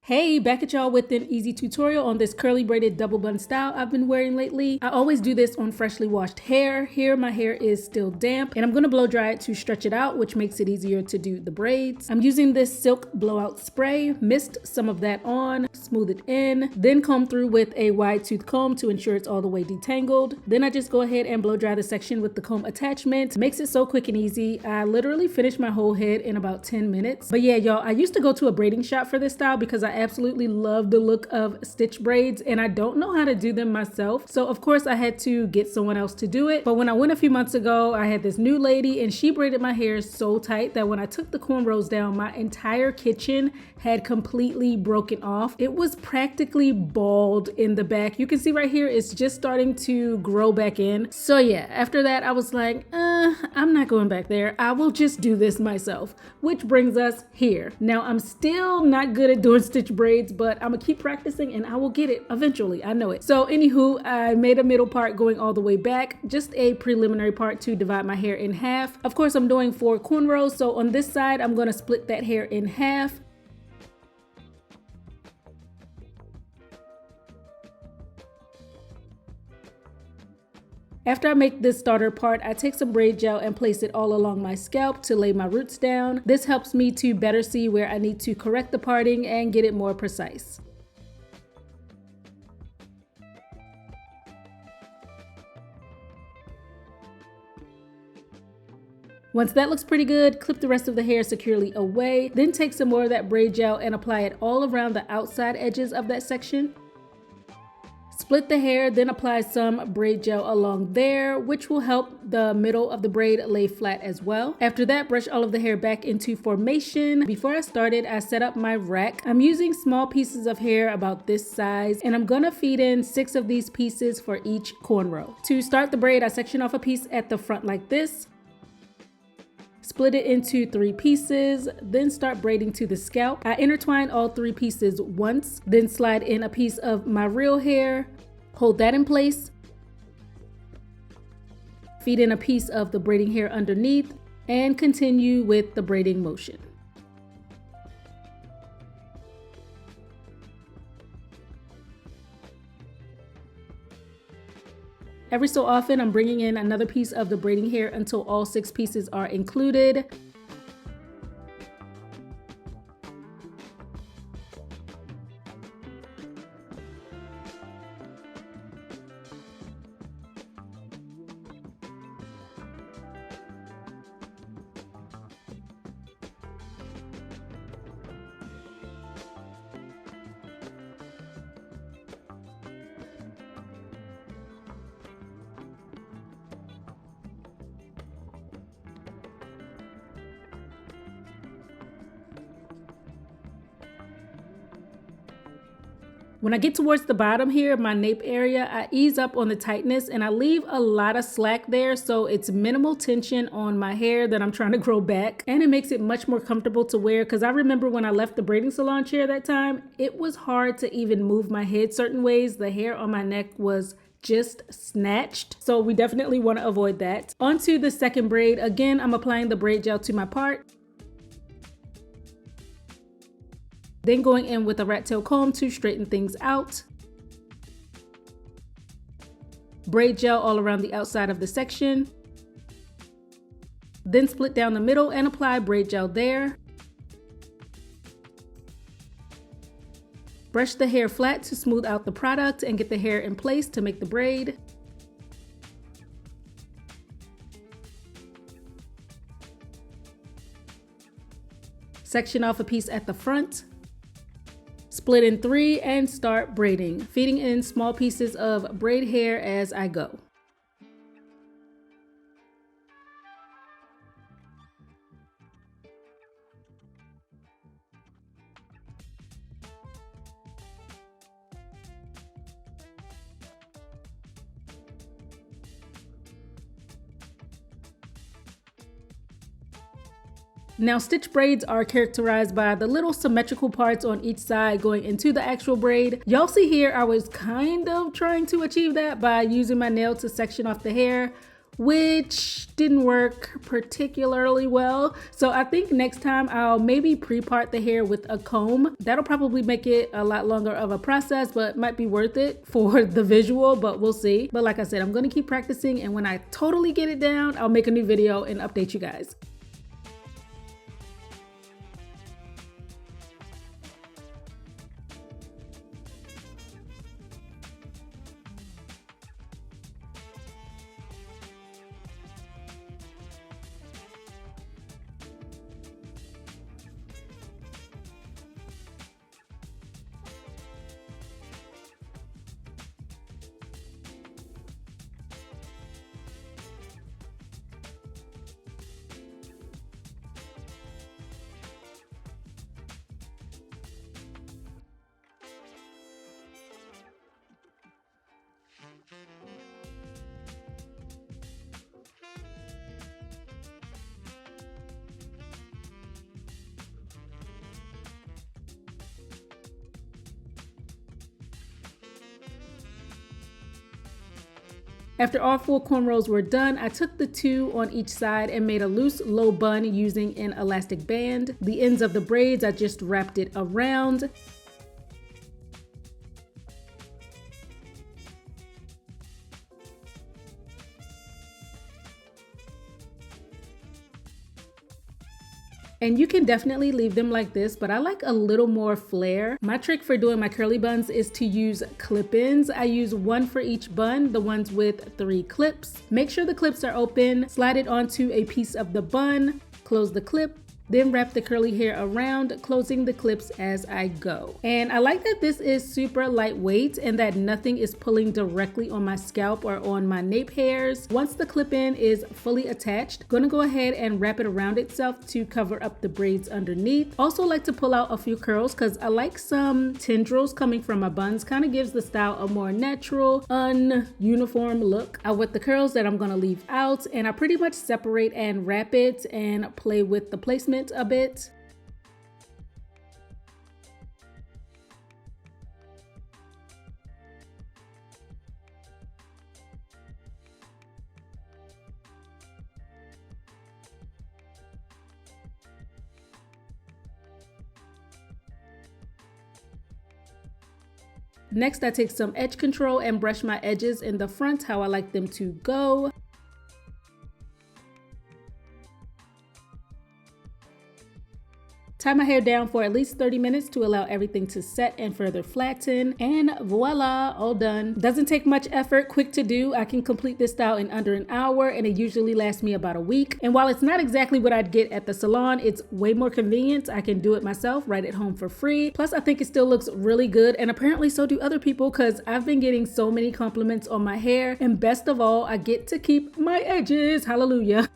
Hey, back at y'all with an easy tutorial on this curly braided double bun style I've been wearing lately. I always do this on freshly washed hair. Here my hair is still damp and I'm gonna blow dry it to stretch it out, which makes it easier to do the braids. I'm using this silk blowout spray, mist some of that on, smooth it in, then comb through with a wide tooth comb to ensure it's all the way detangled. Then I just go ahead and blow dry the section with the comb attachment. Makes it so quick and easy. I literally finished my whole head in about 10 minutes. But yeah, y'all, I used to go to a braiding shop for this style because I absolutely love the look of stitch braids and I don't know how to do them myself. So of course I had to get someone else to do it. But when I went a few months ago, I had this new lady and she braided my hair so tight that when I took the cornrows down, my entire kitchen had completely broken off. It was practically bald in the back. You can see right here, it's just starting to grow back in. So yeah, after that, I was like, I'm not going back there. I will just do this myself, which brings us here. Now I'm still not good at doing stitch braids, but I'm gonna keep practicing and I will get it eventually. I know it. So anywho, I made a middle part going all the way back, just a preliminary part to divide my hair in half. Of course, I'm doing 4 cornrows. So on this side, I'm gonna split that hair in half. After I make this starter part, I take some braid gel and place it all along my scalp to lay my roots down. This helps me to better see where I need to correct the parting and get it more precise. Once that looks pretty good, clip the rest of the hair securely away, then take some more of that braid gel and apply it all around the outside edges of that section. Split the hair, then apply some braid gel along there, which will help the middle of the braid lay flat as well. After that, brush all of the hair back into formation. Before I started, I set up my rack. I'm using small pieces of hair about this size, and I'm gonna feed in 6 of these pieces for each cornrow. To start the braid, I section off a piece at the front like this. Split it into 3 pieces, then start braiding to the scalp. I intertwine all 3 pieces once, then slide in a piece of my real hair, hold that in place, feed in a piece of the braiding hair underneath, and continue with the braiding motion. Every so often, I'm bringing in another piece of the braiding hair until all 6 pieces are included. When I get towards the bottom here, my nape area, I ease up on the tightness and I leave a lot of slack there, so it's minimal tension on my hair that I'm trying to grow back, and it makes it much more comfortable to wear, because I remember when I left the braiding salon chair that time, it was hard to even move my head certain ways. The hair on my neck was just snatched, so we definitely want to avoid that. Onto the second braid. Again, I'm applying the braid gel to my part, then going in with a rat tail comb to straighten things out. Braid gel all around the outside of the section. Then split down the middle and apply braid gel there. Brush the hair flat to smooth out the product and get the hair in place to make the braid. Section off a piece at the front. Split in 3 and start braiding, feeding in small pieces of braid hair as I go. Now, stitch braids are characterized by the little symmetrical parts on each side going into the actual braid. Y'all see here, I was kind of trying to achieve that by using my nail to section off the hair, which didn't work particularly well. So I think next time I'll maybe pre-part the hair with a comb. That'll probably make it a lot longer of a process, but might be worth it for the visual, but we'll see. But like I said, I'm gonna keep practicing, and when I totally get it down, I'll make a new video and update you guys. After all 4 cornrows were done, I took the 2 on each side and made a loose low bun using an elastic band. The ends of the braids, I just wrapped it around. And you can definitely leave them like this, but I like a little more flare. My trick for doing my curly buns is to use clip-ins. I use 1 for each bun, the ones with 3 clips. Make sure the clips are open, slide it onto a piece of the bun, close the clip, then wrap the curly hair around, closing the clips as I go. And I like that this is super lightweight and that nothing is pulling directly on my scalp or on my nape hairs. Once the clip-in is fully attached, gonna go ahead and wrap it around itself to cover up the braids underneath. Also like to pull out a few curls because I like some tendrils coming from my buns. Kind of gives the style a more natural, ununiform look. With the curls that I'm gonna leave out, and I pretty much separate and wrap it and play with the placement a bit. Next, I take some edge control and brush my edges in the front how I like them to go. Tie my hair down for at least 30 minutes to allow everything to set and further flatten, and voila, all done. Doesn't take much effort, quick to do. I can complete this style in under an hour, and it usually lasts me about a week. And while it's not exactly what I'd get at the salon, it's way more convenient. I can do it myself right at home for free. Plus, I think it still looks really good, and apparently so do other people because I've been getting so many compliments on my hair, and best of all, I get to keep my edges. Hallelujah.